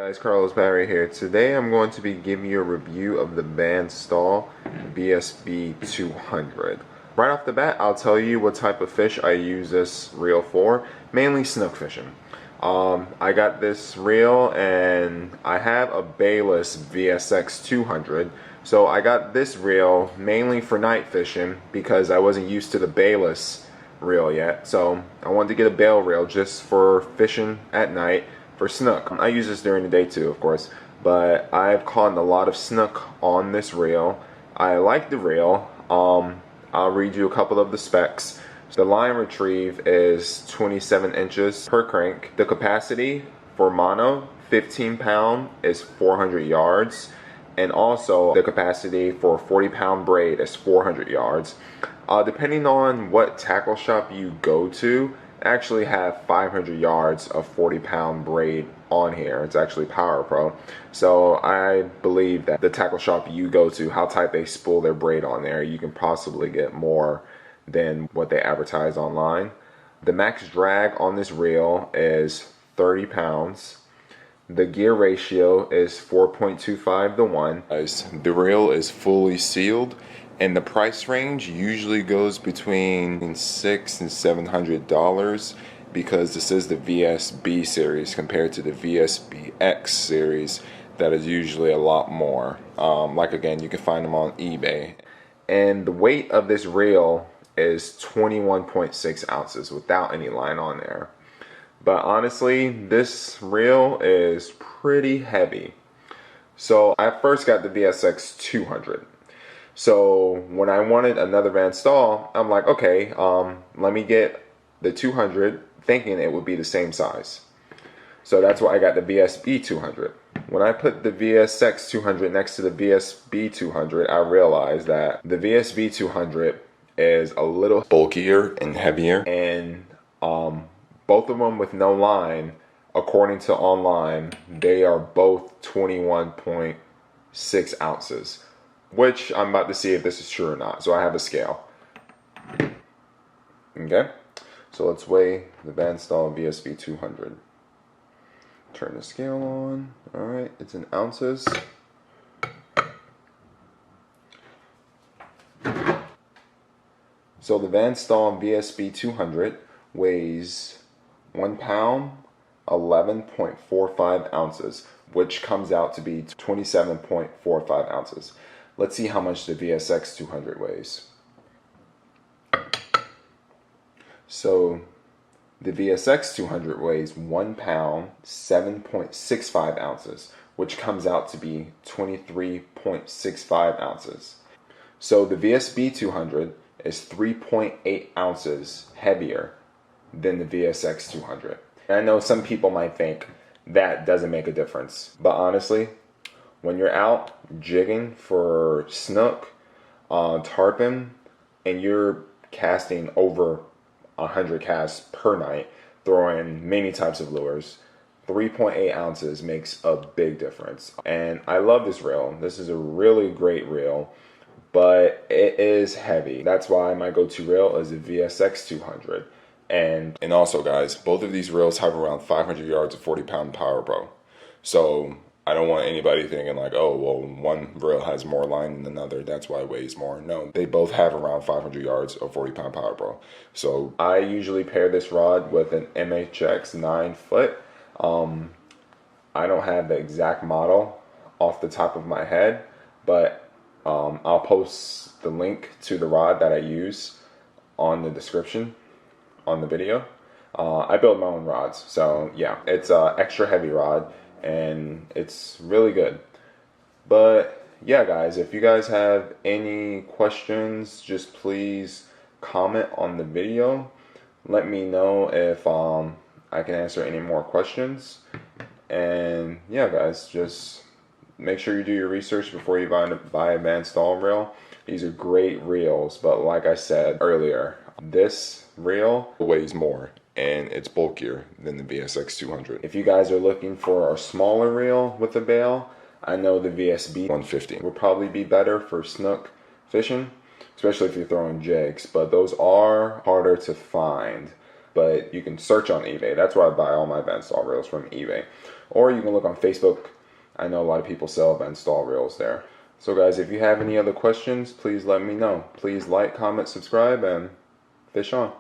Guys, Carlos Barry here. Today I'm going to be giving you a review of the Staal VSB 200. Right off the bat, I'll tell you what type of fish I use this reel for, mainly snook fishing. I got this reel and I have a bayless VSX 200. So I got this reel mainly for night fishing because I wasn't used to the bayless reel yet. So I wanted to get a bail reel just for fishing at night for snook. I use this during the day too, of course, but I've caught a lot of snook on this reel. I like the reel. I'll read you a couple of the specs. The line retrieve is 27 inches per crank. The capacity for mono, 15-pound, is 400 yards. And also the capacity for a 40-pound braid is 400 yards. Depending on what tackle shop you go to, actually have 500 yards of 40-pound braid on here. It's actually powerpro. So I believe that the tackle shop you go to, how tight they spool their braid on there, you can possibly get more than what they advertise online. The max drag on this reel is 30 pounds. The gear ratio is 4.25 to 1. The reel is fully sealed, and the price range usually goes between $600 and $700 because this is the VSB series compared to the VSBX series that is usually a lot more. Like again, you can find them on eBay. And the weight of this reel is 21.6 ounces without any line on there. But honestly, this reel is pretty heavy. So I first got the VSX 200. So when I wanted another Van Staal, I'm like, okay, let me get the 200, thinking it would be the same size. So that's why I got the VSB 200. When I put the VSX 200 next to the VSB 200, I realized that the VSB 200 is a little bulkier and heavier, and both of them with no line, according to online, they are both 21.6 ounces, which I'm about to see if this is true or not. So I have a scale. Okay, so let's weigh the Van Staal VSB 200. Turn the scale on. All right, it's in ounces. So the Van Staal VSB 200 weighs 1 pound, 11.45 ounces, which comes out to be 27.45 ounces. Let's see how much the VSX 200 weighs. So the VSX 200 weighs 1 pound, 7.65 ounces, which comes out to be 23.65 ounces. So the VSB 200 is 3.8 ounces heavier than the VSX 200. And I know some people might think that doesn't make a difference, but honestly, when you're out jigging for snook, tarpon, and you're casting over 100 casts per night, throwing many types of lures, 3.8 ounces makes a big difference. And I love this reel. This is a really great reel, but it is heavy. That's why my go-to reel is the VSX 200. And also, guys, both of these reels have around 500 yards of 40-pound powerpro. So I don't want anybody thinking like, oh, well, one reel has more line than another, that's why it weighs more. No, they both have around 500 yards of 40-pound powerpro. So I usually pair this rod with an MHX 9-foot. I don't have the exact model off the top of my head, but I'll post the link to the rod that I use on the description on the video. I build my own rods, so yeah, it's a extra heavy rod and it's really good. But yeah, guys, if you guys have any questions, just please comment on the video. Let me know if I can answer any more questions. And yeah, guys, just make sure you do your research before you buy a Van Staal reel. These are great reels, but like I said earlier, this reel weighs more and it's bulkier than the VSX 200. If you guys are looking for a smaller reel with a bail, I know the VSB 150 would probably be better for snook fishing, especially if you're throwing jigs, but those are harder to find. but you can search on eBay. That's where I buy all my bandsaw reels, from eBay. Or you can look on Facebook. I know a lot of people sell bandsaw reels there. So guys, if you have any other questions, please let me know. Please like, comment, subscribe, and fish on.